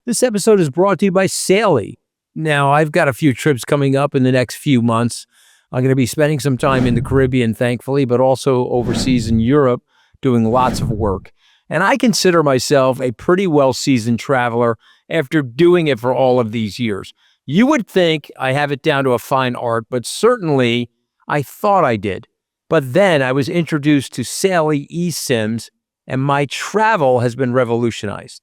This episode is brought to you by Saily. Now, I've got a few trips coming up in the next few months. I'm going to be spending some time in the Caribbean, thankfully, but also overseas in Europe doing lots of work. And I consider myself a pretty well-seasoned traveler after doing it for all of these years. You would think I have it down to a fine art, but certainly I thought I did. But then I was introduced to Saily eSIMs, and my travel has been revolutionized.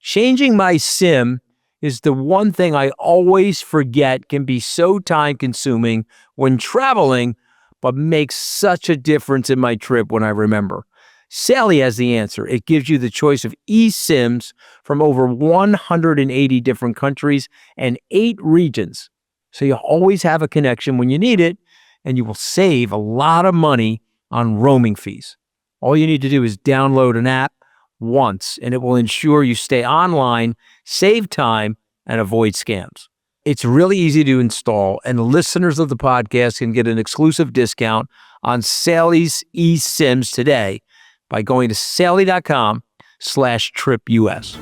Changing my SIM is the one thing I always forget can be so time-consuming when traveling, but makes such a difference in my trip when I remember. Saily has the answer. It gives you the choice of eSIMs from over 180 different countries and 8 regions. So you always have a connection when you need it, and you will save a lot of money on roaming fees. All you need to do is download an app once, and it will ensure you stay online, save time, and avoid scams. It's really easy to install, and listeners of the podcast can get an exclusive discount on Saily's eSIMs today by going to saily.com/tripus.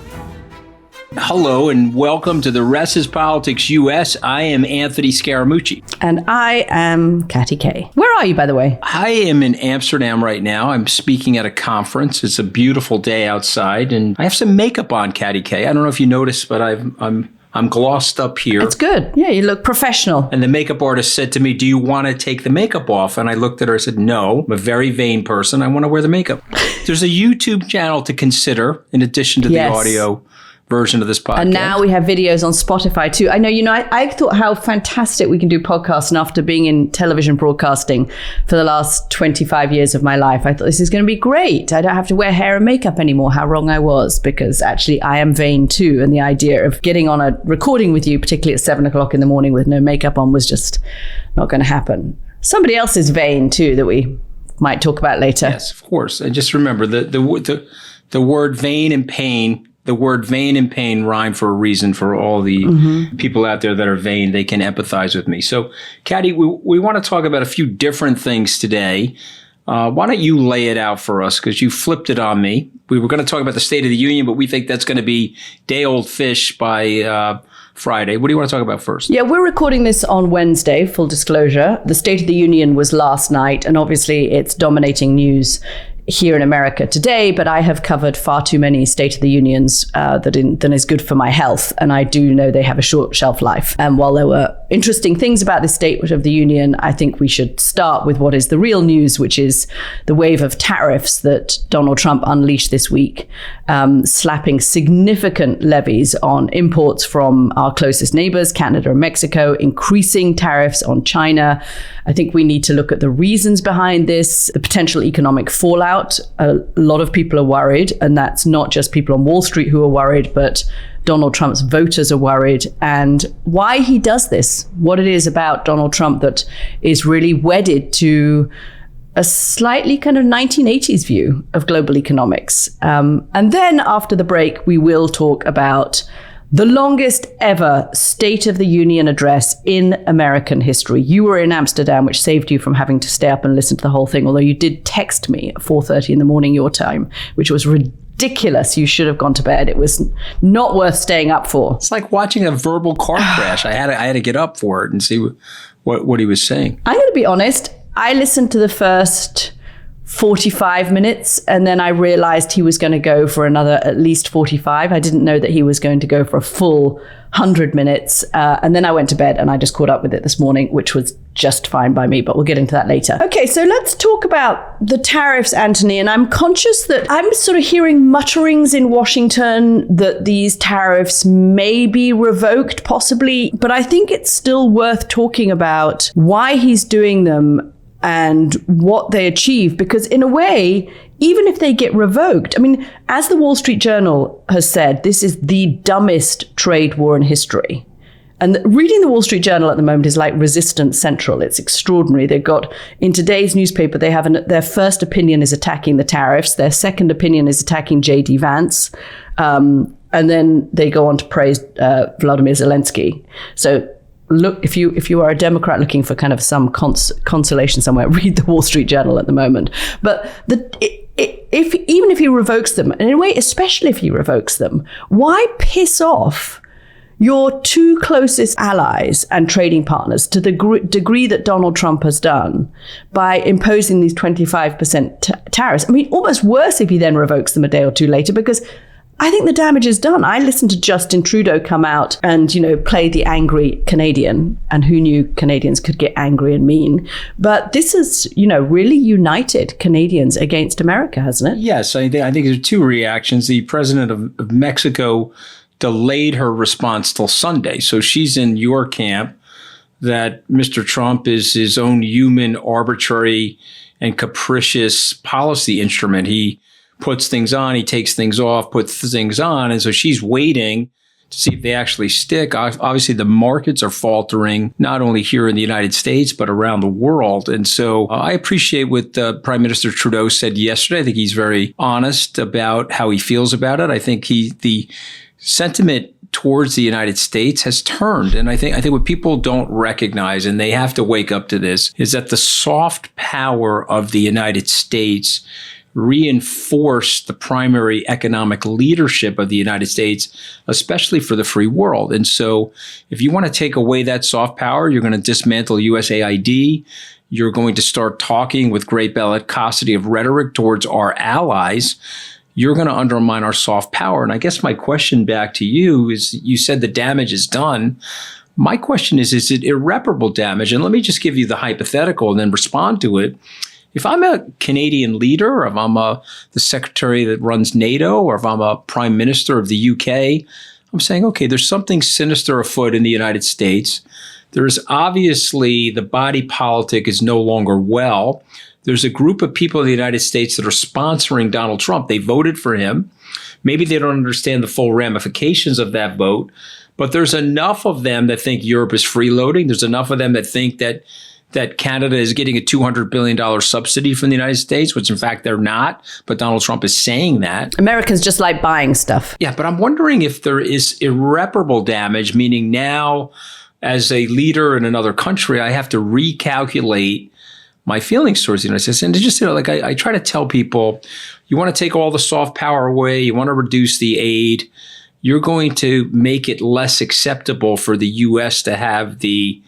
Hello and welcome to the Rest is Politics US. I am Anthony Scaramucci. And I am Katty K. Where are you, by the way? I am in Amsterdam right now. I'm speaking at a conference. It's a beautiful day outside, and I have some makeup on, Katty K. I don't know if you noticed, but I'm glossed up here. It's good. Yeah, you look professional. And the makeup artist said to me, "Do you want to take the makeup off?" And I looked at her and said, "No, I'm a very vain person. I want to wear the makeup." There's a YouTube channel to consider in addition to the audio version of this podcast. And now we have videos on Spotify too. I thought how fantastic we can do podcasts, and after being in television broadcasting for the last 25 years of my life, I thought this is going to be great. I don't have to wear hair and makeup anymore. How wrong I was, because actually I am vain too. And the idea of getting on a recording with you, particularly at 7 o'clock in the morning with no makeup on, was just not going to happen. Somebody else is vain too that we might talk about later. Yes, of course. And just remember the word vain and pain. The word vain and pain rhyme for a reason for all the people out there that are vain. They can empathize with me. So, Katty, we want to talk about a few different things today. Why don't you lay it out for us? Because you flipped it on me. We were going to talk about the State of the Union, but we think that's going to be day-old fish by Friday. What do you want to talk about first? Yeah, we're recording this on Wednesday, full disclosure. The State of the Union was last night, and obviously it's dominating news here in America today, but I have covered far too many State of the Unions than is good for my health, and I do know they have a short shelf life. And while there were interesting things about the State of the Union, I think we should start with what is the real news, which is the wave of tariffs that Donald Trump unleashed this week, slapping significant levies on imports from our closest neighbors, Canada and Mexico, increasing tariffs on China. I think we need to look at the reasons behind this, the potential economic fallout. A lot of people are worried, and that's not just people on Wall Street who are worried, but Donald Trump's voters are worried, and why he does this, what it is about Donald Trump that is really wedded to a slightly kind of 1980s view of global economics. And then after the break, we will talk about the longest ever State of the Union address in American history. You were in Amsterdam, which saved you from having to stay up and listen to the whole thing, although you did text me at 4:30 in the morning your time, which was ridiculous. You should have gone to bed. It was not worth staying up for. It's like watching a verbal car crash. I had to get up for it and see what he was saying. I'm going to be honest. I listened to the first 45 minutes, and then I realized he was going to go for another at least 45. I didn't know that he was going to go for a full 100 minutes. And then I went to bed and I just caught up with it this morning, which was just fine by me, but we'll get into that later. Okay, so let's talk about the tariffs, Anthony. And I'm conscious that I'm sort of hearing mutterings in Washington that these tariffs may be revoked, possibly. But I think it's still worth talking about why he's doing them and what they achieve, because in a way, even if they get revoked, I mean, as the Wall Street Journal has said, this is the dumbest trade war in history. And reading the Wall Street Journal at the moment is like Resistance Central. It's extraordinary. They've got, in today's newspaper, they have their first opinion is attacking the tariffs. Their second opinion is attacking J.D. Vance. And then they go on to praise Vladimir Zelensky. So look, if you are a Democrat looking for kind of some consolation somewhere, read the Wall Street Journal at the moment. But even if he revokes them, and in a way, especially if he revokes them, why piss off your two closest allies and trading partners to the degree that Donald Trump has done by imposing these 25% tariffs? I mean, almost worse if he then revokes them a day or two later, because I think the damage is done. I listened to Justin Trudeau come out and, play the angry Canadian, and who knew Canadians could get angry and mean. But this has, really united Canadians against America, hasn't it? Yes, I think there are two reactions. The president of Mexico delayed her response till Sunday. So she's in your camp that Mr. Trump is his own human, arbitrary, and capricious policy instrument. He puts things on, he takes things off, puts things on. And so she's waiting to see if they actually stick. Obviously, the markets are faltering, not only here in the United States, but around the world. And so I appreciate what Prime Minister Trudeau said yesterday. I think he's very honest about how he feels about it. I think the sentiment towards the United States has turned. And I think what people don't recognize, and they have to wake up to this, is that the soft power of the United States reinforced the primary economic leadership of the United States, especially for the free world. And so if you want to take away that soft power, you're going to dismantle USAID. You're going to start talking with great bellicosity of rhetoric towards our allies. You're going to undermine our soft power. And I guess my question back to you is, you said the damage is done. My question is it irreparable damage? And let me just give you the hypothetical and then respond to it. If I'm a Canadian leader, or if I'm the secretary that runs NATO, or if I'm a prime minister of the UK, I'm saying, okay, there's something sinister afoot in the United States. There's obviously the body politic is no longer well. There's a group of people in the United States that are sponsoring Donald Trump. They voted for him. Maybe they don't understand the full ramifications of that vote, but there's enough of them that think Europe is freeloading. There's enough of them that think that Canada is getting a $200 billion subsidy from the United States, which in fact they're not, but Donald Trump is saying that. Americans just like buying stuff. Yeah, but I'm wondering if there is irreparable damage, meaning now as a leader in another country, I have to recalculate my feelings towards the United States. And to just, I try to tell people, you want to take all the soft power away, you want to reduce the aid, you're going to make it less acceptable for the U.S. to have the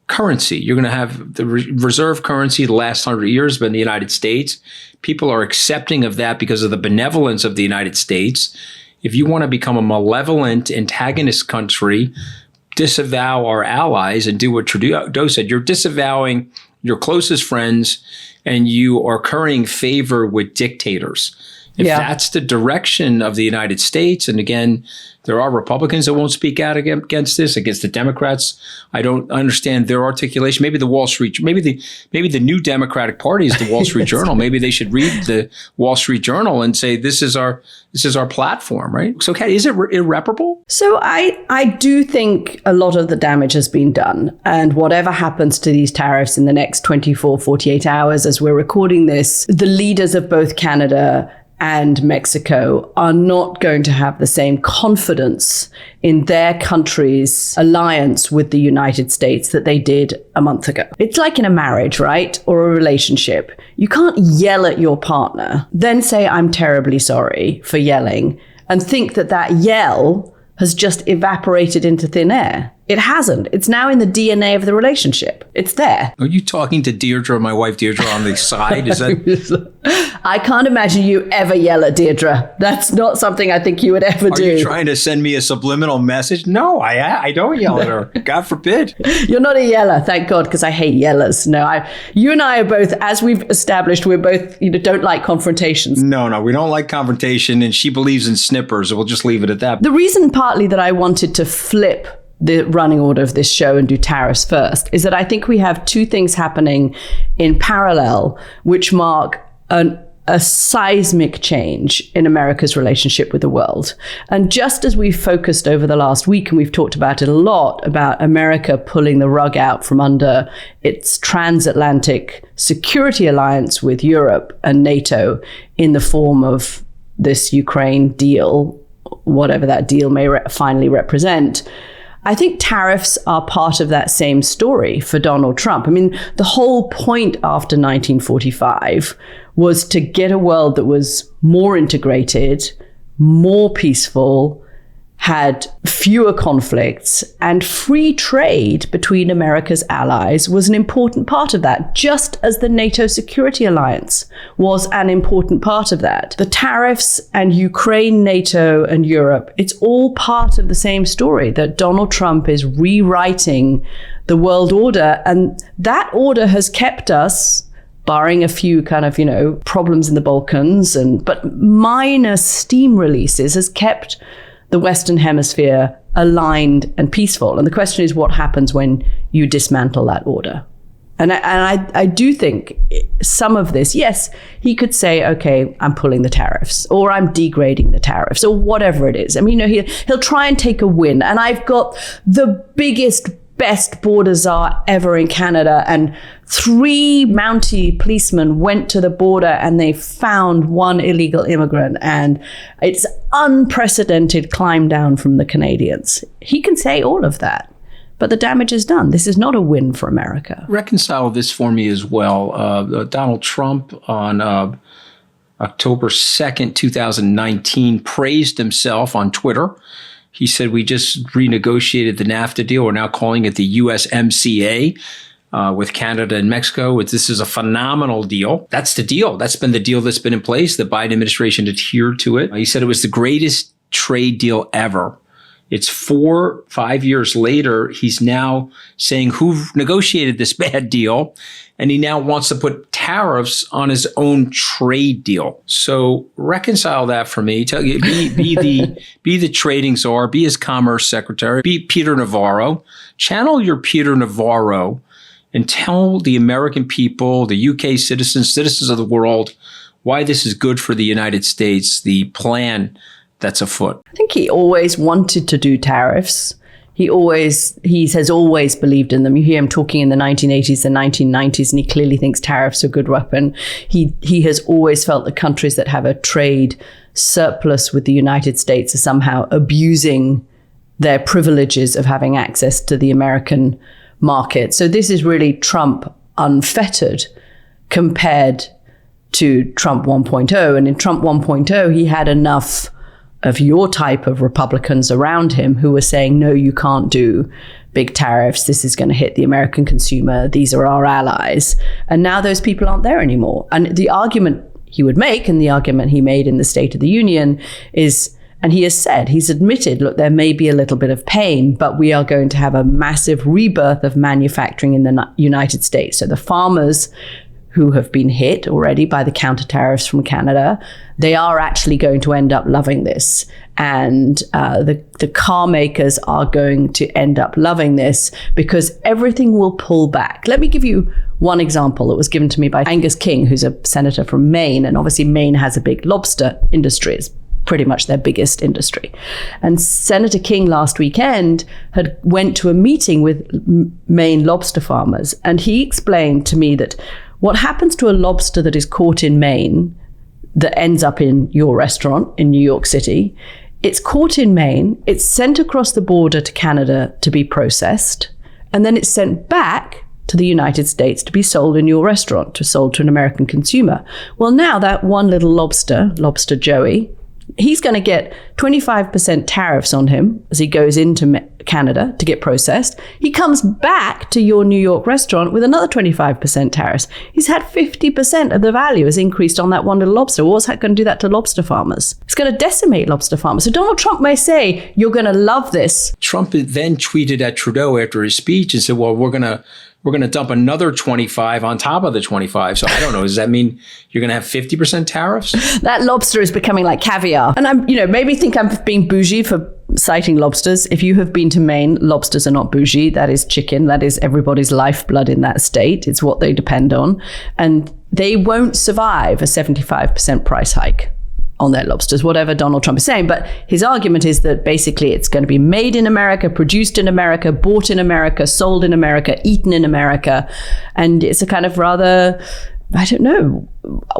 currency. You're going to have the reserve currency the last 100 years has been the United States. People are accepting of that because of the benevolence of the United States. If you want to become a malevolent antagonist country, disavow our allies and do what Trudeau said. You're disavowing your closest friends and you are currying favor with dictators. If that's the direction of the United States, and again, there are Republicans that won't speak out against this, against the Democrats. I don't understand their articulation. Maybe the Wall Street, maybe the new Democratic Party is the Wall Street Journal. Maybe they should read the Wall Street Journal and say this is our platform, right? So, Katty, is it irreparable? So I do think a lot of the damage has been done, and whatever happens to these tariffs in the next 24, 48 hours, as we're recording this, the leaders of both Canada and Mexico are not going to have the same confidence in their country's alliance with the United States that they did a month ago. It's like in a marriage, right? Or a relationship. You can't yell at your partner, then say, I'm terribly sorry for yelling, and think that yell has just evaporated into thin air. It hasn't. It's now in the DNA of the relationship. It's there. Are you talking to Deirdre, my wife Deirdre, on the side? Is that? I can't imagine you ever yell at Deirdre. That's not something I think you would ever do. Are you trying to send me a subliminal message? No, I don't yell at her. God forbid. You're not a yeller, thank God, because I hate yellers. No, you and I are both, as we've established, we're both, don't like confrontations. No, we don't like confrontation, and she believes in snippers. We'll just leave it at that. The reason partly that I wanted to flip the running order of this show and do tariffs first is that I think we have two things happening in parallel which mark a seismic change in America's relationship with the world. And just as we've focused over the last week, and we've talked about it a lot, about America pulling the rug out from under its transatlantic security alliance with Europe and NATO in the form of this Ukraine deal, whatever that deal may finally represent, I think tariffs are part of that same story for Donald Trump. I mean, the whole point after 1945 was to get a world that was more integrated, more peaceful, had fewer conflicts, and free trade between America's allies was an important part of that, just as the NATO security alliance was an important part of that. The tariffs and Ukraine, NATO, and Europe, it's all part of the same story, that Donald Trump is rewriting the world order, and that order has kept us, barring a few kind of, problems in the Balkans, but minor steam releases, has kept the Western Hemisphere aligned and peaceful. And the question is, what happens when you dismantle that order? And I do think some of this, yes, he could say, okay, I'm pulling the tariffs, or I'm degrading the tariffs, or whatever it is. I mean, he'll try and take a win. And I've got the biggest, best border czar ever in Canada, and 3 Mountie policemen went to the border and they found 1 illegal immigrant, and it's unprecedented climb down from the Canadians. He can say all of that, but the damage is done. This is not a win for America. Reconcile this for me as well. Donald Trump on October 2nd, 2019, praised himself on Twitter. He said, we just renegotiated the NAFTA deal. We're now calling it the USMCA with Canada and Mexico. This is a phenomenal deal. That's the deal. That's been the deal that's been in place. The Biden administration adhered to it. He said it was the greatest trade deal ever. It's 4-5 years later. He's now saying who negotiated this bad deal, and he now wants to put tariffs on his own trade deal. So reconcile that for me. Be the trading czar, be his commerce secretary, be Peter Navarro. Channel your Peter Navarro and tell the American people, the UK citizens of the world, why this is good for the United States, the plan that's afoot. I think he always wanted to do tariffs. He has always believed in them. You hear him talking in the 1980s, the 1990s, and he clearly thinks tariffs are a good weapon. He has always felt that countries that have a trade surplus with the United States are somehow abusing their privileges of having access to the American market. So this is really Trump unfettered compared to Trump 1.0. And in Trump 1.0, he had enough of your type of Republicans around him who were saying, no, you can't do big tariffs. This is going to hit the American consumer. These are our allies. And now those people aren't there anymore. And the argument he would make, and the argument he made in the State of the Union is, and he has said, he's admitted, look, there may be a little bit of pain, but we are going to have a massive rebirth of manufacturing in the United States. So the farmers who have been hit already by the counter tariffs from Canada, they are actually going to end up loving this. And the car makers are going to end up loving this because everything will pull back. Let me give you one example that was given to me by Angus King, who's a senator from Maine. And obviously Maine has a big lobster industry. It's pretty much their biggest industry. And Senator King last weekend went to a meeting with Maine lobster farmers. And he explained to me that what happens to a lobster that is caught in Maine that ends up in your restaurant in New York City, it's caught in Maine, it's sent across the border to Canada to be processed, and then it's sent back to the United States to be sold in your restaurant, sold to an American consumer. Well, now that one little Lobster Joey, he's going to get 25% tariffs on him as he goes into Canada to get processed. He comes back to your New York restaurant with another 25% tariffs. He's had 50% of the value has increased on that one little lobster. What's that going to do that to lobster farmers? It's going to decimate lobster farmers. So Donald Trump may say, you're going to love this. Trump then tweeted at Trudeau after his speech and said, well, we're going to dump another 25 on top of the 25. So I don't know. Does that mean you're going to have 50% tariffs? That lobster is becoming like caviar. And I'm, maybe think I'm being bougie for citing lobsters. If you have been to Maine, lobsters are not bougie. That is chicken. That is everybody's lifeblood in that state. It's what they depend on. And they won't survive a 75% price hike on their lobsters, whatever Donald Trump is saying. But his argument is that basically it's going to be made in America, produced in America, bought in America, sold in America, eaten in America. And it's a kind of rather, I don't know,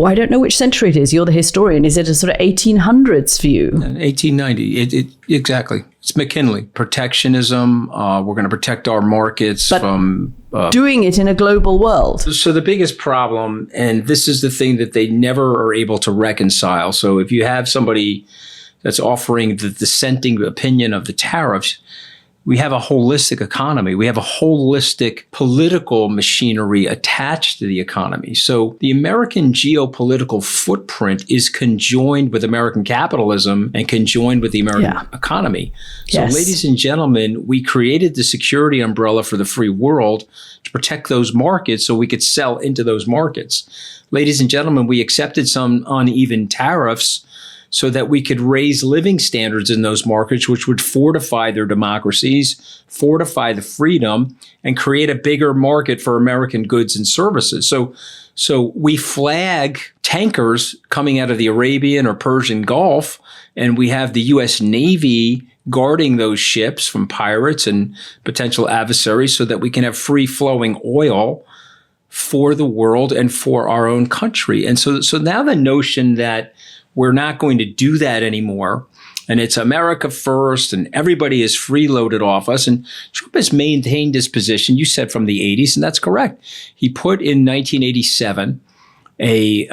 I don't know which century it is. You're the historian. Is it a sort of 1800s view? 1890. Exactly. It's McKinley. Protectionism. We're going to protect our markets from doing it in a global world. So the biggest problem, and this is the thing that they never are able to reconcile. So if you have somebody that's offering the dissenting opinion of the tariffs, we have a holistic economy. We have a holistic political machinery attached to the economy. So the American geopolitical footprint is conjoined with American capitalism and conjoined with the American economy. So ladies and gentlemen, we created the security umbrella for the free world to protect those markets so we could sell into those markets. Ladies and gentlemen, we accepted some uneven tariffs so that we could raise living standards in those markets, which would fortify their democracies, fortify the freedom, and create a bigger market for American goods and services. So we flag tankers coming out of the Arabian or Persian Gulf, and we have the U.S. Navy guarding those ships from pirates and potential adversaries so that we can have free-flowing oil for the world and for our own country. And so now the notion that we're not going to do that anymore, and it's America first, and everybody is freeloaded off us. And Trump has maintained his position, you said, from the 80s, and that's correct. He put in 1987 a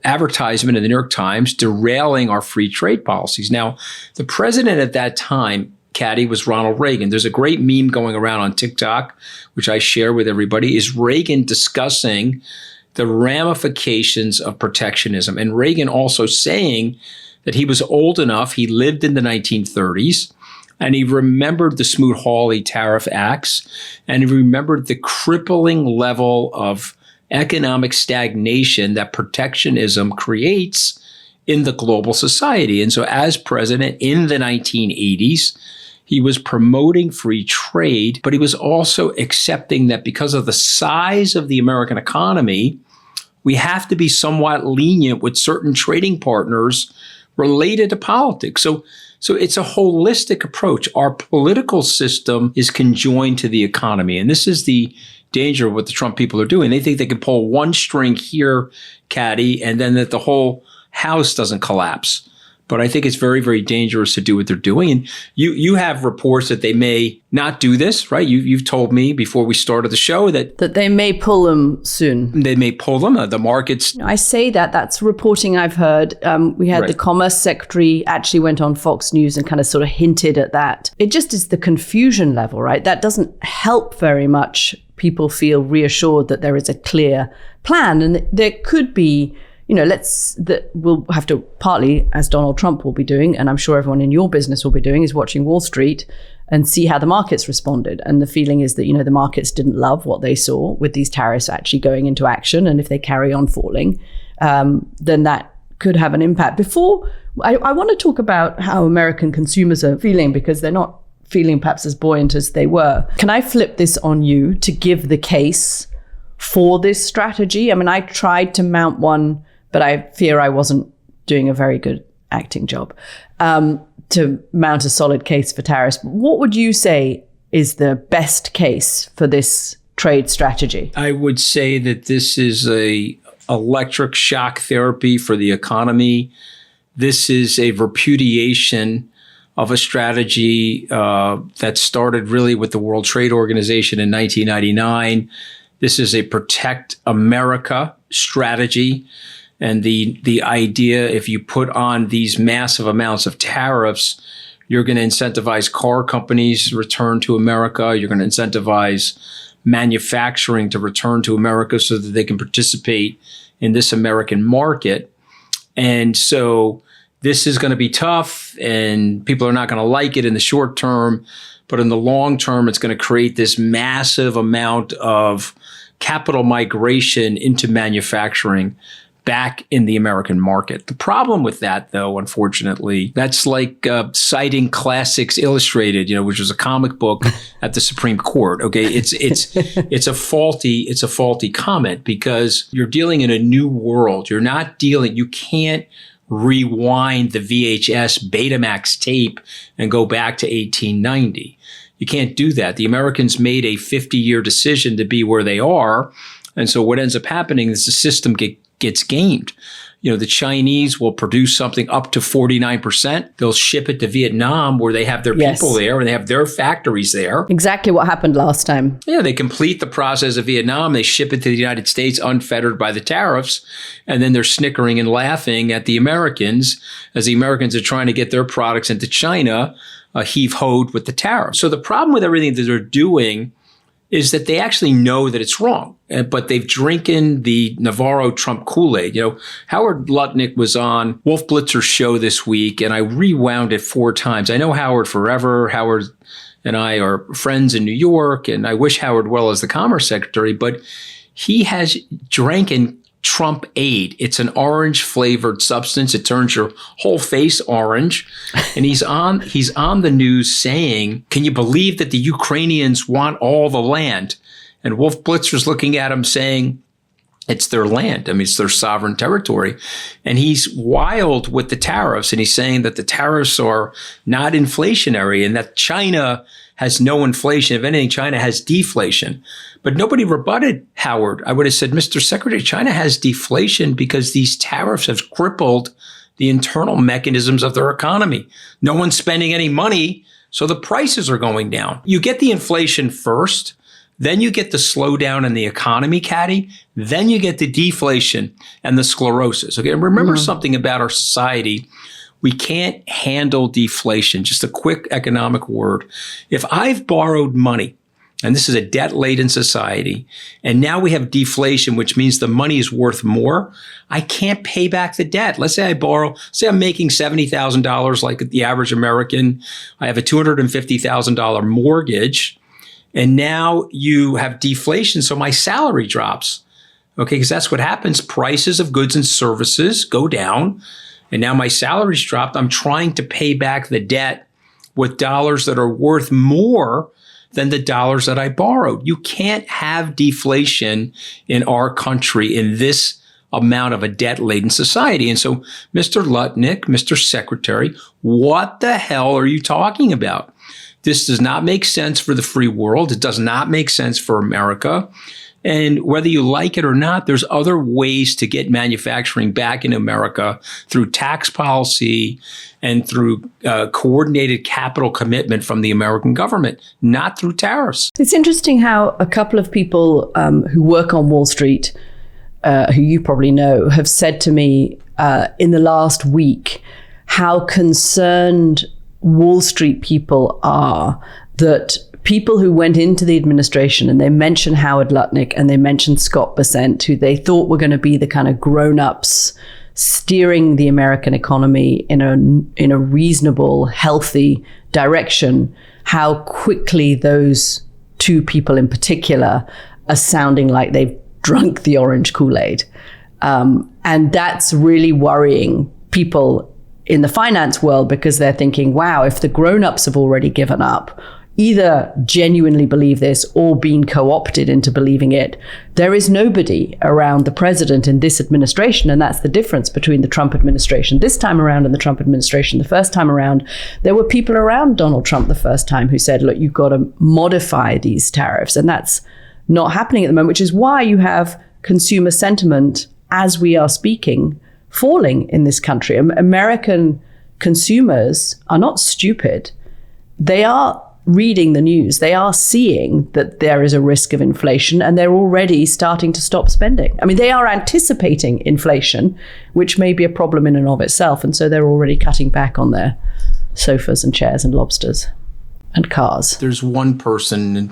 advertisement in the New York Times derailing our free trade policies. Now, the president at that time, Katty, was Ronald Reagan. There's a great meme going around on TikTok, which I share with everybody, is Reagan discussing the ramifications of protectionism. And Reagan also saying that he was old enough, he lived in the 1930s, and he remembered the Smoot-Hawley tariff acts, and he remembered the crippling level of economic stagnation that protectionism creates in the global society. And so as president in the 1980s, he was promoting free trade, but he was also accepting that because of the size of the American economy, we have to be somewhat lenient with certain trading partners related to politics. So it's a holistic approach. Our political system is conjoined to the economy. And this is the danger of what the Trump people are doing. They think they can pull one string here, Katty, and then that the whole house doesn't collapse. But I think it's very, very dangerous to do what they're doing. And you have reports that they may not do this, right? You've told me before we started the show that they may pull them soon. They may pull them. The markets. I say that's reporting I've heard. We had the Commerce Secretary actually went on Fox News and kind of sort of hinted at that. It just is the confusion level, right? That doesn't help very much. People feel reassured that there is a clear plan, and there could be. We'll have to partly, as Donald Trump will be doing, and I'm sure everyone in your business will be doing, is watching Wall Street and see how the markets responded. And the feeling is that, the markets didn't love what they saw with these tariffs actually going into action. And if they carry on falling, then that could have an impact. Before, I want to talk about how American consumers are feeling, because they're not feeling perhaps as buoyant as they were. Can I flip this on you to give the case for this strategy? I mean, I tried to mount one, but I fear I wasn't doing a very good acting job to mount a solid case for tariffs. What would you say is the best case for this trade strategy? I would say that this is a electric shock therapy for the economy. This is a repudiation of a strategy that started really with the World Trade Organization in 1999. This is a protect America strategy. And the idea, if you put on these massive amounts of tariffs, you're going to incentivize car companies to return to America. You're going to incentivize manufacturing to return to America so that they can participate in this American market. And so this is going to be tough, and people are not going to like it in the short term. But in the long term, it's going to create this massive amount of capital migration into manufacturing back in the American market. The problem with that, though, unfortunately, that's like citing Classics Illustrated, which was a comic book at the Supreme Court. Okay, it's a faulty comment, because you're dealing in a new world. You can't rewind the VHS Betamax tape and go back to 1890. You can't do that. The Americans made a 50-year decision to be where they are. And so what ends up happening is the system gets gamed. The Chinese will produce something up to 49%. They'll ship it to Vietnam where they have their people there and they have their factories there. Exactly what happened last time. Yeah, they complete the process of Vietnam. They ship it to the United States unfettered by the tariffs. And then they're snickering and laughing at the Americans as the Americans are trying to get their products into China, heave-hoed with the tariffs. So the problem with everything that they're doing is that they actually know that it's wrong, but they've drinking the Navarro-Trump Kool-Aid. Howard Lutnick was on Wolf Blitzer's show this week, and I rewound it 4 times. I know Howard forever. Howard and I are friends in New York, and I wish Howard well as the Commerce Secretary, but he has drinking Trump-Aid. It's an orange-flavored substance. It turns your whole face orange. And he's on the news saying, can you believe that the Ukrainians want all the land? And Wolf Blitzer's looking at him saying, it's their land. I mean, it's their sovereign territory. And he's wild with the tariffs. And he's saying that the tariffs are not inflationary and that China has no inflation. If anything, China has deflation. But nobody rebutted Howard. I would have said, Mr. Secretary, China has deflation because these tariffs have crippled the internal mechanisms of their economy. No one's spending any money, so the prices are going down. You get the inflation first, then you get the slowdown in the economy, Katty, then you get the deflation and the sclerosis. Okay, and remember something about our society. We can't handle deflation. Just a quick economic word. If I've borrowed money, and this is a debt-laden society, and now we have deflation, which means the money is worth more, I can't pay back the debt. Let's say say I'm making $70,000 like the average American. I have a $250,000 mortgage, and now you have deflation, so my salary drops. Okay, because that's what happens. Prices of goods and services go down, and now my salary's dropped. I'm trying to pay back the debt with dollars that are worth more than the dollars that I borrowed. You can't have deflation in our country in this amount of a debt-laden society. And so, Mr. Lutnick, Mr. Secretary, what the hell are you talking about? This does not make sense for the free world. It does not make sense for America. And whether you like it or not, there's other ways to get manufacturing back in America through tax policy and through coordinated capital commitment from the American government, not through tariffs. It's interesting how a couple of people who work on Wall Street, who you probably know, have said to me in the last week how concerned Wall Street people are that people who went into the administration, and they mentioned Howard Lutnick and they mentioned Scott Bessent, who they thought were going to be the kind of grown-ups steering the American economy in a reasonable, healthy direction, how quickly those 2 people in particular are sounding like they've drunk the orange Kool-Aid. And that's really worrying people in the finance world, because they're thinking, wow, if the grown-ups have already given up, either genuinely believe this or been co-opted into believing it, there is nobody around the president in this administration. And that's the difference between the Trump administration this time around and the Trump administration the first time around. There were people around Donald Trump the first time who said, look, you've got to modify these tariffs. And that's not happening at the moment, which is why you have consumer sentiment, as we are speaking, falling in this country. American consumers are not stupid. They are reading the news. They are seeing that there is a risk of inflation, and they're already starting to stop spending. I mean, they are anticipating inflation, which may be a problem in and of itself. And so they're already cutting back on their sofas and chairs and lobsters and cars. There's one person, and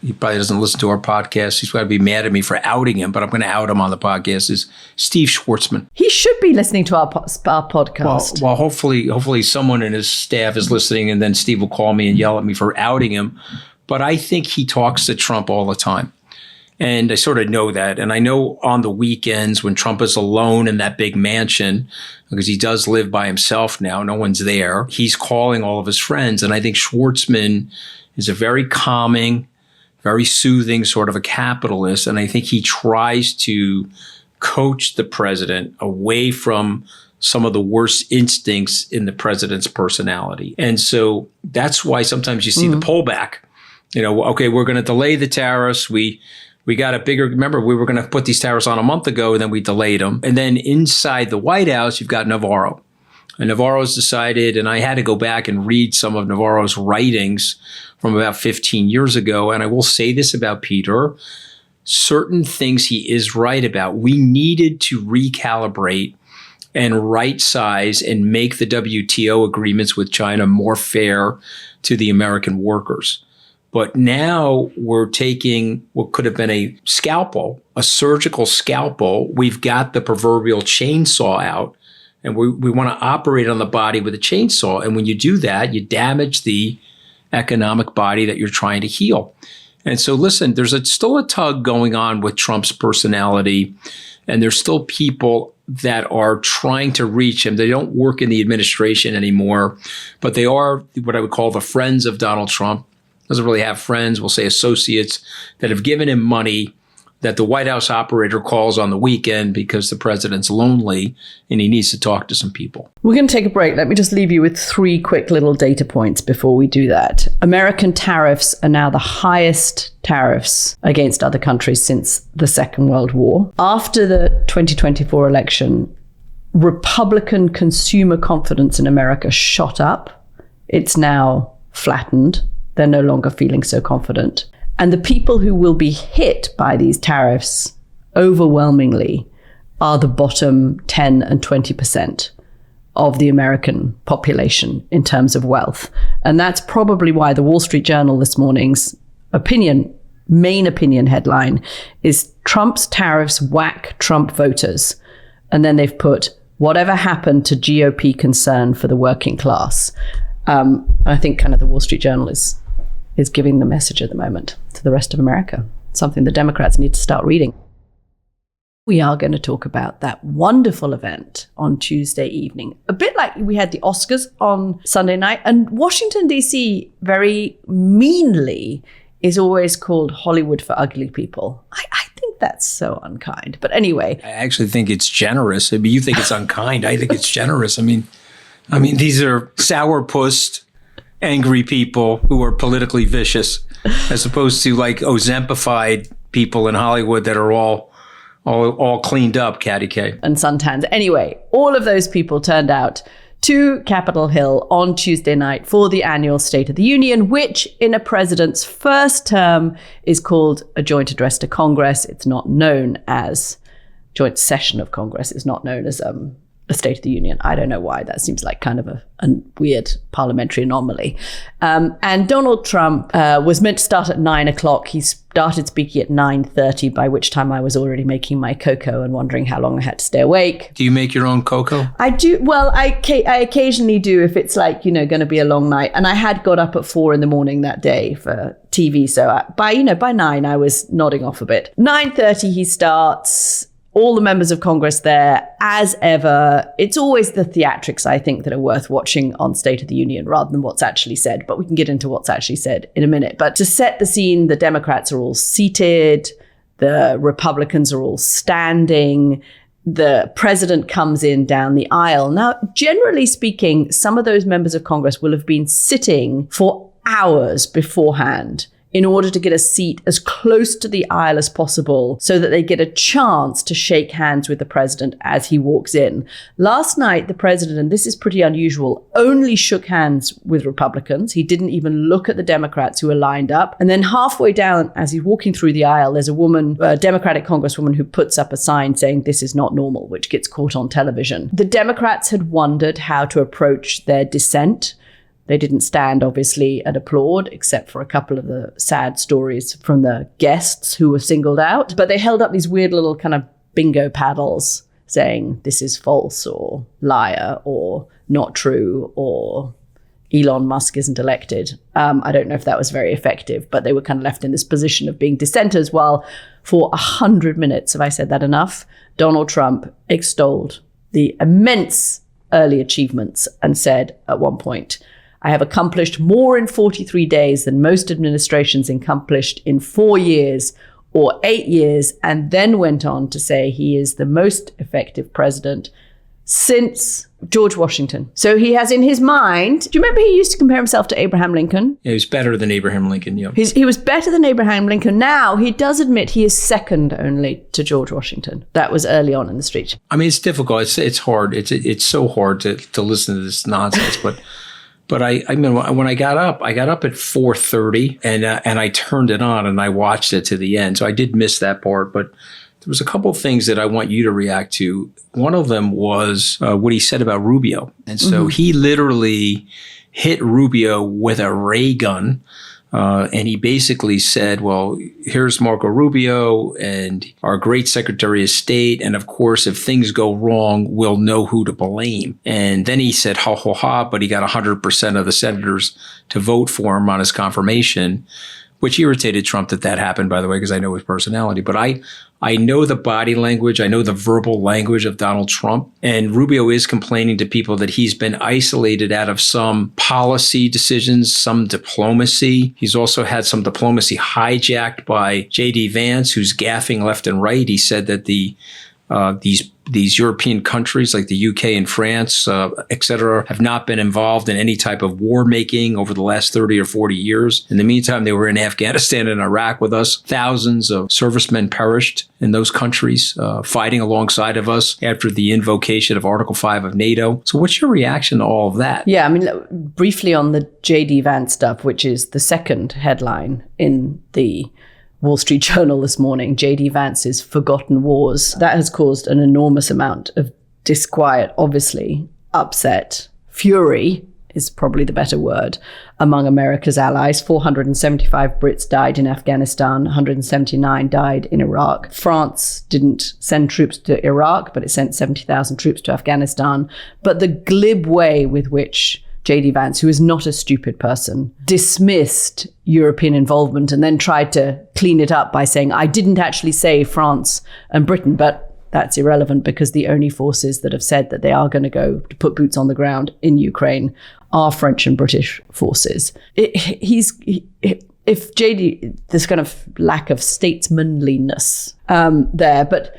he probably doesn't listen to our podcast. He's going to be mad at me for outing him, but I'm going to out him on the podcast, is Steve Schwartzman. He should be listening to our podcast. Well, hopefully someone in his staff is listening, and then Steve will call me and yell at me for outing him. But I think he talks to Trump all the time. And I sort of know that. And I know on the weekends when Trump is alone in that big mansion, because he does live by himself now, no one's there, he's calling all of his friends. And I think Schwartzman is a very calming, very soothing sort of a capitalist. And I think he tries to coach the president away from some of the worst instincts in the president's personality. And so that's why sometimes you see the pullback. Okay, we're going to delay the tariffs. We got a bigger, remember, we were going to put these tariffs on a month ago, and then we delayed them. And then inside the White House, you've got Navarro. And Navarro's decided, and I had to go back and read some of Navarro's writings from about 15 years ago. And I will say this about Peter, certain things he is right about. We needed to recalibrate and right size and make the WTO agreements with China more fair to the American workers. But now we're taking what could have been a scalpel, a surgical scalpel. We've got the proverbial chainsaw out, and we want to operate on the body with a chainsaw. And when you do that, you damage the economic body that you're trying to heal. And so, listen, there's still a tug going on with Trump's personality, and there's still people that are trying to reach him. They don't work in the administration anymore, but they are what I would call the friends of Donald Trump. Doesn't really have friends, we'll say associates, that have given him money that the White House operator calls on the weekend because the president's lonely and he needs to talk to some people. We're going to take a break. Let me just leave you with 3 quick little data points before we do that. American tariffs are now the highest tariffs against other countries since the Second World War. After the 2024 election, Republican consumer confidence in America shot up. It's now flattened. They're no longer feeling so confident. And the people who will be hit by these tariffs overwhelmingly are the bottom 10 and 20% of the American population in terms of wealth. And that's probably why the Wall Street Journal this morning's main opinion headline is Trump's tariffs whack Trump voters. And then they've put, whatever happened to GOP concern for the working class? I think kind of the Wall Street Journal is giving the message at the moment to the rest of America, something the Democrats need to start reading. We are going to talk about that wonderful event on Tuesday evening, a bit like we had the Oscars on Sunday night, and Washington, D.C. very meanly is always called Hollywood for ugly people. I think that's so unkind. But anyway. I actually think it's generous. I mean, you think it's unkind. I think it's generous. I mean, these are sourpuss, angry people who are politically vicious, as opposed to like Ozempified people in Hollywood that are all cleaned up, Katty K. And suntans. Anyway, all of those people turned out to Capitol Hill on Tuesday night for the annual State of the Union, which in a president's first term is called a joint address to Congress. It's not known as joint session of Congress. It's not known as a State of the Union. I don't know why. That seems like kind of a weird parliamentary anomaly. And Donald Trump was meant to start at 9 o'clock. He started speaking at 9:30, by which time I was already making my cocoa and wondering how long I had to stay awake. Do you make your own cocoa? I do. Well, I occasionally do if it's like, going to be a long night. And I had got up at 4 a.m. that day for TV. So by 9, I was nodding off a bit. 9:30, he starts. All the members of Congress there, as ever. It's always the theatrics, I think, that are worth watching on State of the Union rather than what's actually said. But we can get into what's actually said in a minute. But to set the scene, the Democrats are all seated. The Republicans are all standing. The president comes in down the aisle. Now, generally speaking, some of those members of Congress will have been sitting for hours beforehand in order to get a seat as close to the aisle as possible so that they get a chance to shake hands with the president as he walks in. Last night, the president, and this is pretty unusual, only shook hands with Republicans. He didn't even look at the Democrats who were lined up. And then halfway down, as he's walking through the aisle, there's a Democratic congresswoman who puts up a sign saying, "This is not normal," which gets caught on television. The Democrats had wondered how to approach their dissent. They didn't stand, obviously, and applaud, except for a couple of the sad stories from the guests who were singled out. But they held up these weird little kind of bingo paddles saying, "This is false," or "liar," or "not true," or "Elon Musk isn't elected." I don't know if that was very effective, but they were kind of left in this position of being dissenters while for 100 minutes, have I said that enough, Donald Trump extolled the immense early achievements and said at one point, "I have accomplished more in 43 days than most administrations accomplished in 4 years or 8 years," and then went on to say he is the most effective president since George Washington. So he has in his mind, do you remember he used to compare himself to Abraham Lincoln? Yeah, he was better than Abraham Lincoln, yeah. He was better than Abraham Lincoln. Now he does admit he is second only to George Washington. That was early on in the speech. I mean, it's difficult. It's hard. It's so hard to listen to this nonsense. But I mean, when I got up at 4:30 and I turned it on and I watched it to the end. So I did miss that part, but there was a couple of things that I want you to react to. One of them was what he said about Rubio. And so he literally hit Rubio with a ray gun. And he basically said, well, here's Marco Rubio and our great Secretary of State. And of course, if things go wrong, we'll know who to blame. And then he said, ha, ha, ha, but he got 100% of the senators to vote for him on his confirmation, which irritated Trump that happened, by the way, because I know his personality. But I know the body language. I know the verbal language of Donald Trump. And Rubio is complaining to people that he's been isolated out of some policy decisions, some diplomacy. He's also had some diplomacy hijacked by J.D. Vance, who's gaffing left and right. He said that these European countries like the UK and France, et cetera, have not been involved in any type of war making over the last 30 or 40 years. In the meantime, they were in Afghanistan and Iraq with us. Thousands of servicemen perished in those countries, fighting alongside of us after the invocation of Article 5 of NATO. So what's your reaction to all of that? Yeah, I mean, briefly on the J.D. Vance stuff, which is the second headline in the Wall Street Journal this morning, J.D. Vance's Forgotten Wars. That has caused an enormous amount of disquiet, obviously, upset, fury is probably the better word, among America's allies. 475 Brits died in Afghanistan, 179 died in Iraq. France didn't send troops to Iraq, but it sent 70,000 troops to Afghanistan. But the glib way with which J.D. Vance, who is not a stupid person, dismissed European involvement and then tried to clean it up by saying, I didn't actually say France and Britain, but that's irrelevant because the only forces that have said that they are going to go to put boots on the ground in Ukraine are French and British forces. If J.D., there's kind of lack of statesmanliness there, but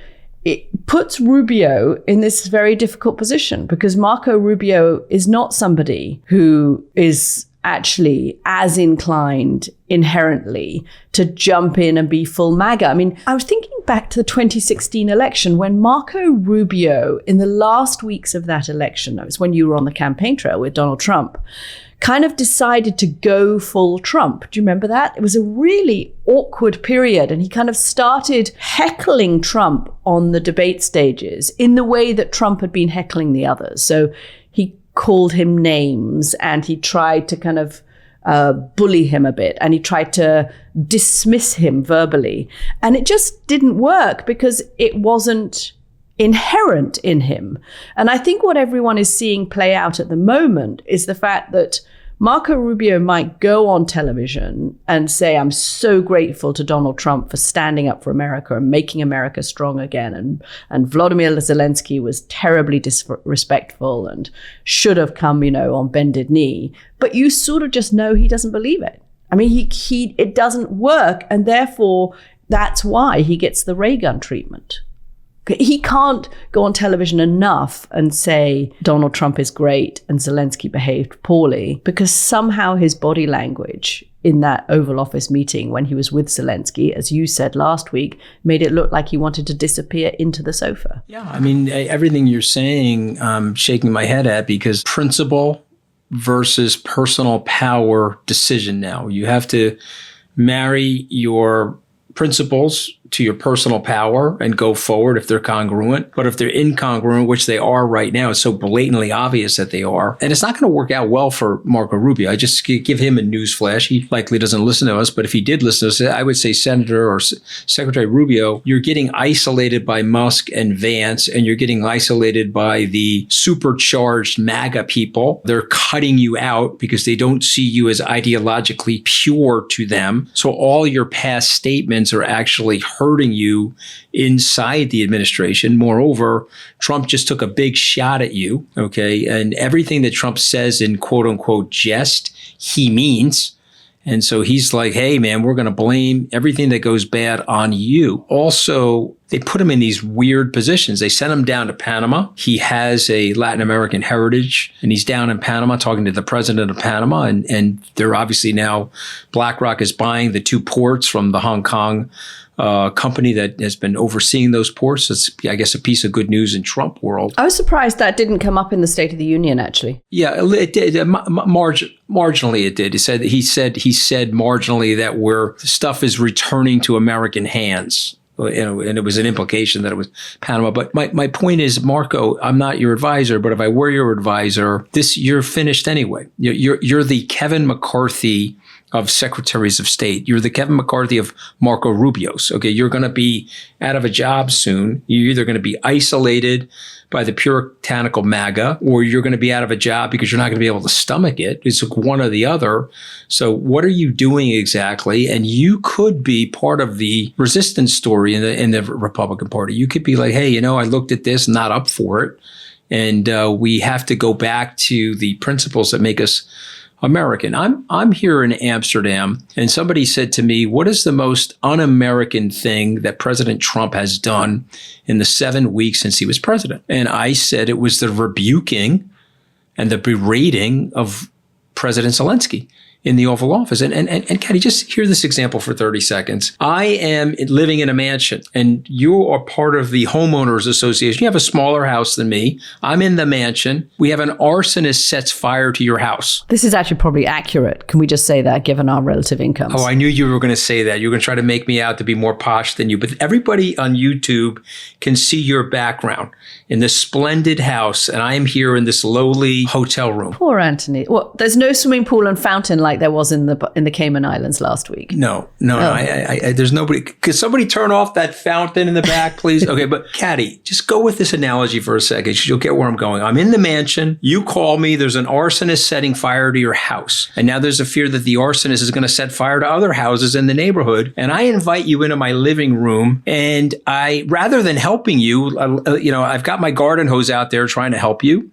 it puts Rubio in this very difficult position because Marco Rubio is not somebody who is actually as inclined inherently to jump in and be full MAGA. I mean, I was thinking back to the 2016 election when Marco Rubio, in the last weeks of that election, that was when you were on the campaign trail with Donald Trump, kind of decided to go full Trump. Do you remember that? It was a really awkward period. And he kind of started heckling Trump on the debate stages in the way that Trump had been heckling the others. So he called him names and he tried to kind of bully him a bit and he tried to dismiss him verbally. And it just didn't work because it wasn't inherent in him. And I think what everyone is seeing play out at the moment is the fact that Marco Rubio might go on television and say, I'm so grateful to Donald Trump for standing up for America and making America strong again. And Vladimir Zelensky was terribly disrespectful and should have come, on bended knee. But you sort of just know he doesn't believe it. I mean, it doesn't work. And therefore, that's why he gets the ray gun treatment. He can't go on television enough and say Donald Trump is great and Zelensky behaved poorly because somehow his body language in that Oval Office meeting when he was with Zelensky, as you said last week, made it look like he wanted to disappear into the sofa. Yeah, I mean, everything you're saying, I'm shaking my head at because principle versus personal power decision now. You have to marry your principles to your personal power and go forward if they're congruent. But if they're incongruent, which they are right now, it's so blatantly obvious that they are. And it's not going to work out well for Marco Rubio. I just give him a news flash. He likely doesn't listen to us, but if he did listen to us, I would say Senator or Secretary Rubio, you're getting isolated by Musk and Vance, and you're getting isolated by the supercharged MAGA people. They're cutting you out because they don't see you as ideologically pure to them. So all your past statements are actually hurting you inside the administration. Moreover, Trump just took a big shot at you, okay? And everything that Trump says in quote unquote jest, he means. And so he's like, hey, man, we're going to blame everything that goes bad on you. Also, they put him in these weird positions. They sent him down to Panama. He has a Latin American heritage, and he's down in Panama talking to the president of Panama. And they're obviously now, BlackRock is buying the 2 ports from the Hong Kong company that has been overseeing those ports. It's, I guess, a piece of good news in Trump world. I was surprised that didn't come up in the State of the Union, actually. Yeah, it did. Marginally, it did. He said marginally that where stuff is returning to American hands. And it was an implication that it was Panama. But my point is, Marco, I'm not your advisor, but if I were your advisor, you're finished anyway. You're the Kevin McCarthy of secretaries of state. You're the Kevin McCarthy of Marco Rubio's. Okay, you're going to be out of a job soon. You're either going to be isolated by the puritanical MAGA, or you're going to be out of a job because you're not going to be able to stomach it. It's like one or the other. So what are you doing exactly? And you could be part of the resistance story in the Republican Party. You could be like, hey, I looked at this, not up for it. And we have to go back to the principles that make us American. I'm here in Amsterdam, and somebody said to me, what is the most un-American thing that President Trump has done in the 7 weeks since he was president? And I said it was the rebuking and the berating of President Zelensky in the Oval Office. And Katty, just hear this example for 30 seconds. I am living in a mansion, and you are part of the homeowners association. You have a smaller house than me. I'm in the mansion. We have an arsonist sets fire to your house. This is actually probably accurate. Can we just say that, given our relative incomes? Oh, I knew you were going to say that. You were going to try to make me out to be more posh than you. But everybody on YouTube can see your background in this splendid house, and I am here in this lowly hotel room. Poor Anthony. Well, there's no swimming pool and fountain like there was in the Cayman Islands last week. No. There's nobody. Could somebody turn off that fountain in the back, please? Okay, but Katty, just go with this analogy for a second. You'll get where I'm going. I'm in the mansion. You call me. There's an arsonist setting fire to your house. And now there's a fear that the arsonist is going to set fire to other houses in the neighborhood. And I invite you into my living room. And rather than helping you, I've got my garden hose out there trying to help you,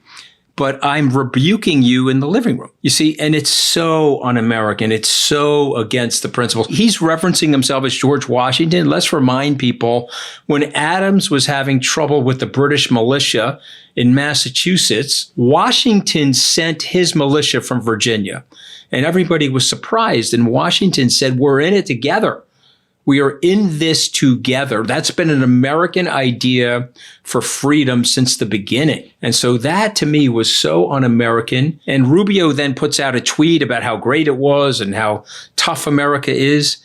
but I'm rebuking you in the living room. You see, and it's so un-American. It's so against the principles. He's referencing himself as George Washington. Let's remind people, when Adams was having trouble with the British militia in Massachusetts, Washington sent his militia from Virginia, and everybody was surprised. And Washington said, we're in it together. We are in this together. That's been an American idea for freedom since the beginning. And so that to me was so un-American. And Rubio then puts out a tweet about how great it was and how tough America is.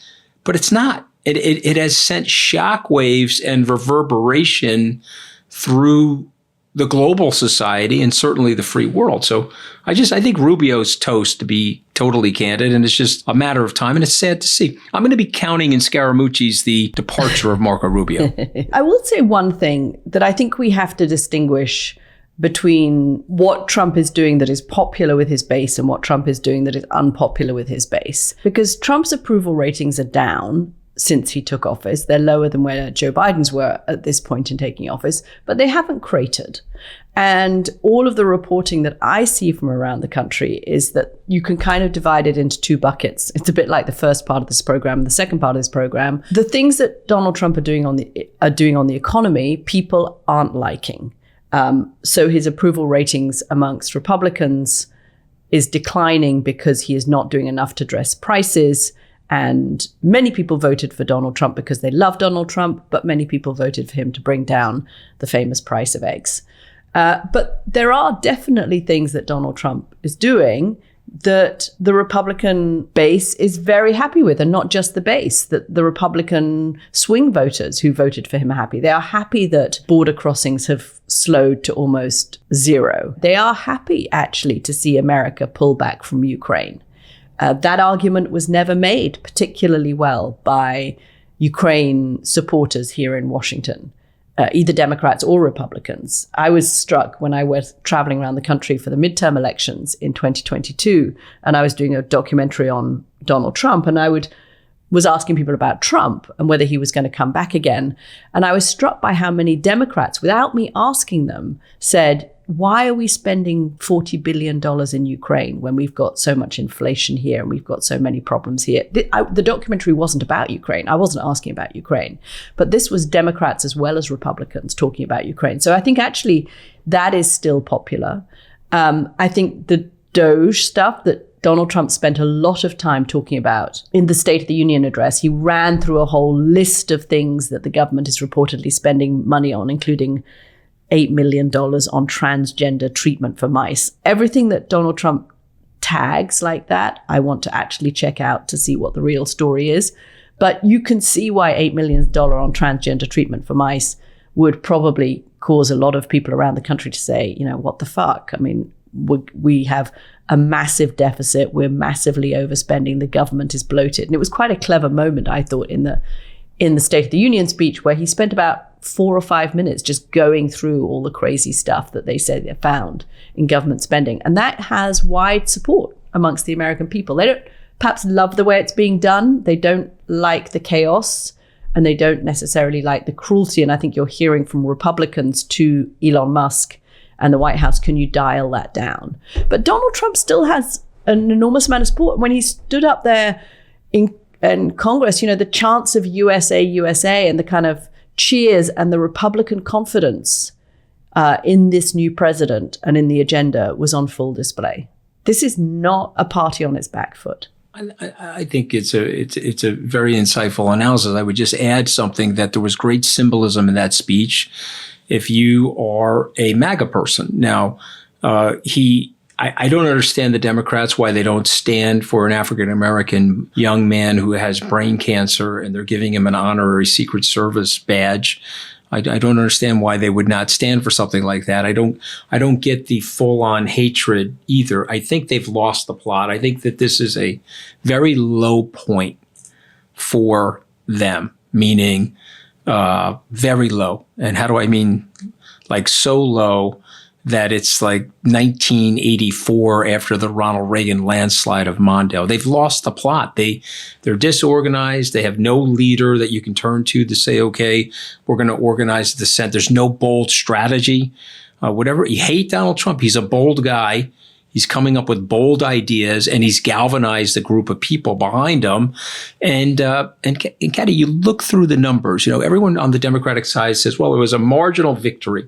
But it's not. It has sent shockwaves and reverberation through the global society and certainly the free world. So I think Rubio's toast, to be totally candid, and it's just a matter of time, and it's sad to see. I'm going to be counting in Scaramucci's the departure of Marco Rubio. I will say one thing that I think we have to distinguish between what Trump is doing that is popular with his base and what Trump is doing that is unpopular with his base. Because Trump's approval ratings are down since he took office. They're lower than where Joe Biden's were at this point in taking office, but they haven't cratered. And all of the reporting that I see from around the country is that you can kind of divide it into 2 buckets. It's a bit like the first part of this program, the second part of this program. The things that Donald Trump are doing on the economy, people aren't liking. So his approval ratings amongst Republicans is declining because he is not doing enough to address prices. And many people voted for Donald Trump because they love Donald Trump, but many people voted for him to bring down the famous price of eggs. But there are definitely things that Donald Trump is doing that the Republican base is very happy with, and not just the base, that the Republican swing voters who voted for him are happy. They are happy that border crossings have slowed to almost zero. They are happy, actually, to see America pull back from Ukraine. That argument was never made particularly well by Ukraine supporters here in Washington, either Democrats or Republicans. I was struck when I was traveling around the country for the midterm elections in 2022, and I was doing a documentary on Donald Trump, and I was asking people about Trump and whether he was going to come back again. And I was struck by how many Democrats, without me asking them, said, why are we spending $40 billion in Ukraine when we've got so much inflation here and we've got so many problems here? The documentary wasn't about Ukraine. I wasn't asking about Ukraine, but this was Democrats as well as Republicans talking about Ukraine. So I think actually that is still popular. I think the DOGE stuff that Donald Trump spent a lot of time talking about in the State of the Union address, he ran through a whole list of things that the government is reportedly spending money on, including $8 million on transgender treatment for mice. Everything that Donald Trump tags like that, I want to actually check out to see what the real story is. But you can see why $8 million on transgender treatment for mice would probably cause a lot of people around the country to say, what the fuck? I mean, we have a massive deficit. We're massively overspending. The government is bloated. And it was quite a clever moment, I thought, in the State of the Union speech, where he spent about 4 or 5 minutes just going through all the crazy stuff that they said they found in government spending. And that has wide support amongst the American people. They don't perhaps love the way it's being done. They don't like the chaos, and they don't necessarily like the cruelty. And I think you're hearing from Republicans to Elon Musk and the White House, can you dial that down? But Donald Trump still has an enormous amount of support. When he stood up there in Congress, the chants of USA, USA, and the kind of cheers and the Republican confidence in this new president and in the agenda was on full display. This is not a party on its back foot. I think it's a very insightful analysis. I would just add something that there was great symbolism in that speech. If you are a MAGA person. Now, I don't understand the Democrats, why they don't stand for an African-American young man who has brain cancer and they're giving him an honorary Secret Service badge. I don't understand why they would not stand for something like that. I don't get the full-on hatred either. I think they've lost the plot. I think that this is a very low point for them, meaning very low. And how do I mean? Like so low that it's like 1984 after the Ronald Reagan landslide of Mondale. They've lost the plot. They're disorganized. They have no leader that you can turn to say, okay, we're going to organize the dissent. There's no bold strategy. Whatever. You hate Donald Trump. He's a bold guy. He's coming up with bold ideas, and he's galvanized a group of people behind him. And Katty, you look through the numbers. Everyone on the Democratic side says, well, it was a marginal victory,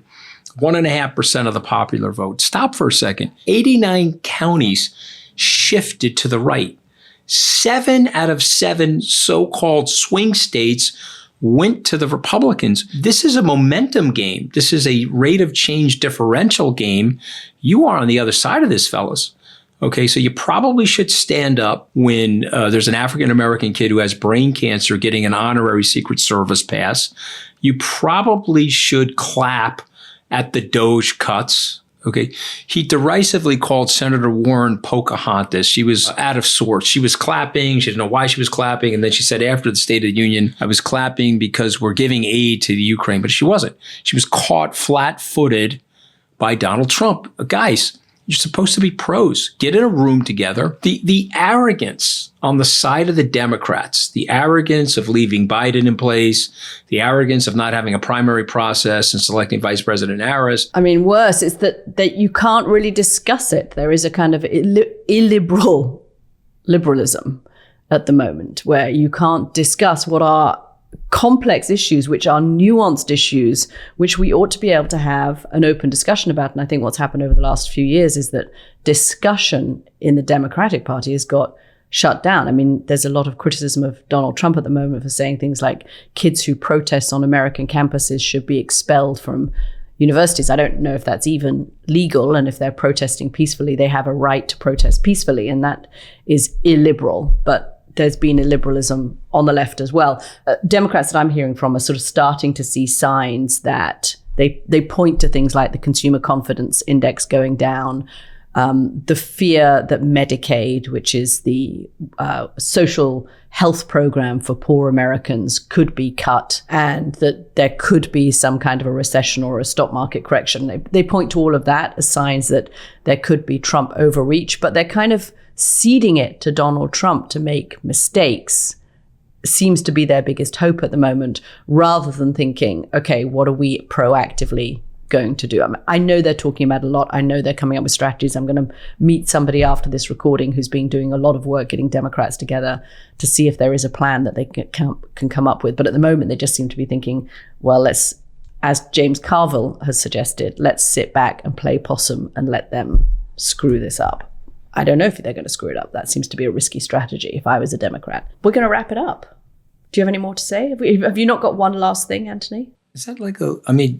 1.5% of the popular vote. Stop for a second. 89 counties shifted to the right. 7 out of 7 so-called swing states went to the Republicans. This is a momentum game. This is a rate of change differential game. You are on the other side of this, fellas. Okay, so you probably should stand up when there's an African-American kid who has brain cancer getting an honorary Secret Service pass. You probably should clap at the DOGE cuts. Okay. He derisively called Senator Warren Pocahontas. She was out of sorts. She was clapping. She didn't know why she was clapping. And then she said after the State of the Union, I was clapping because we're giving aid to the Ukraine. But she wasn't. She was caught flat-footed by Donald Trump. Guys, you're supposed to be pros. Get in a room together. The arrogance on the side of the Democrats, the arrogance of leaving Biden in place, the arrogance of not having a primary process and selecting Vice President Harris. I mean, worse is that you can't really discuss it. There is a kind of liberalism at the moment where you can't discuss what are complex issues, which are nuanced issues, which we ought to be able to have an open discussion about. And I think what's happened over the last few years is that discussion in the Democratic Party has got shut down. I mean, there's a lot of criticism of Donald Trump at the moment for saying things like kids who protest on American campuses should be expelled from universities. I don't know if that's even legal, and if they're protesting peacefully, they have a right to protest peacefully, and that is illiberal. But there's been illiberalism on the left as well. Democrats that I'm hearing from are sort of starting to see signs that they point to things like the consumer confidence index going down, the fear that Medicaid, which is the social health program for poor Americans, could be cut, and that there could be some kind of a recession or a stock market correction. They point to all of that as signs that there could be Trump overreach, but they're kind of ceding it to Donald Trump to make mistakes seems to be their biggest hope at the moment, rather than thinking, okay, what are we proactively going to do? I know they're talking about a lot. I know they're coming up with strategies. I'm going to meet somebody after this recording who's been doing a lot of work getting Democrats together to see if there is a plan that they can come up with. But at the moment, they just seem to be thinking, well, let's, as James Carville has suggested, let's sit back and play possum and let them screw this up. I don't know if they're going to screw it up. That seems to be a risky strategy if I was a Democrat. We're going to wrap it up. Do you have any more to say? Have you not got one last thing, Anthony? Is that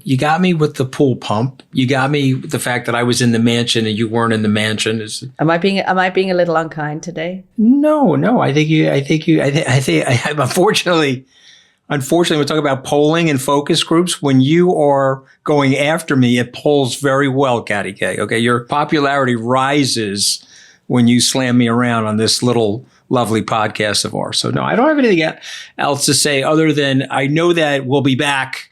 you got me with the pool pump. You got me with the fact that I was in the mansion and you weren't in the mansion. Am I being a little unkind today? No. I think unfortunately, we're talking about polling and focus groups. When you are going after me, it polls very well, Katty K. Okay. Your popularity rises when you slam me around on this little lovely podcast of ours. So no, I don't have anything else to say other than I know that we'll be back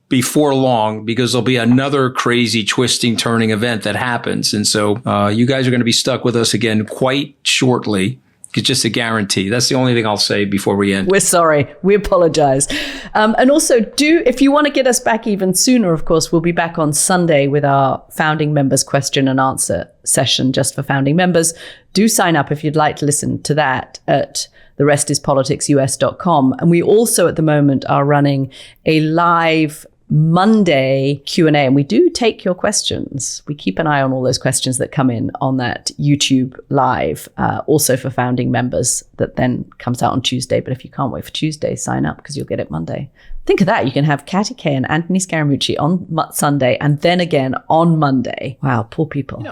before long because there'll be another crazy twisting, turning event that happens. And so you guys are going to be stuck with us again quite shortly. It's just a guarantee. That's the only thing I'll say before we end. We're sorry. We apologize. And also, if you want to get us back even sooner, of course, we'll be back on Sunday with our founding members question and answer session just for founding members. Do sign up if you'd like to listen to that at therestispoliticsus.com. And we also at the moment are running a live Monday Q&A, and we do take your questions. We keep an eye on all those questions that come in on that YouTube live, also for founding members, that then comes out on Tuesday. But if you can't wait for Tuesday, sign up because you'll get it Monday. Think of that. You can have Katty K and Anthony Scaramucci on Sunday and then again on Monday. Wow, poor people.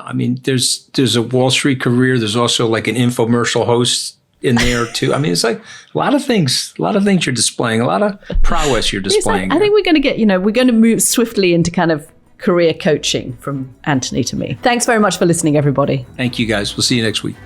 There's a Wall Street career. There's also like an infomercial host in there too. It's like a lot of things you're displaying, a lot of prowess you're displaying. I think we're going to move swiftly into kind of career coaching from Anthony to me. Thanks very much for listening, everybody. Thank you guys. We'll see you next week.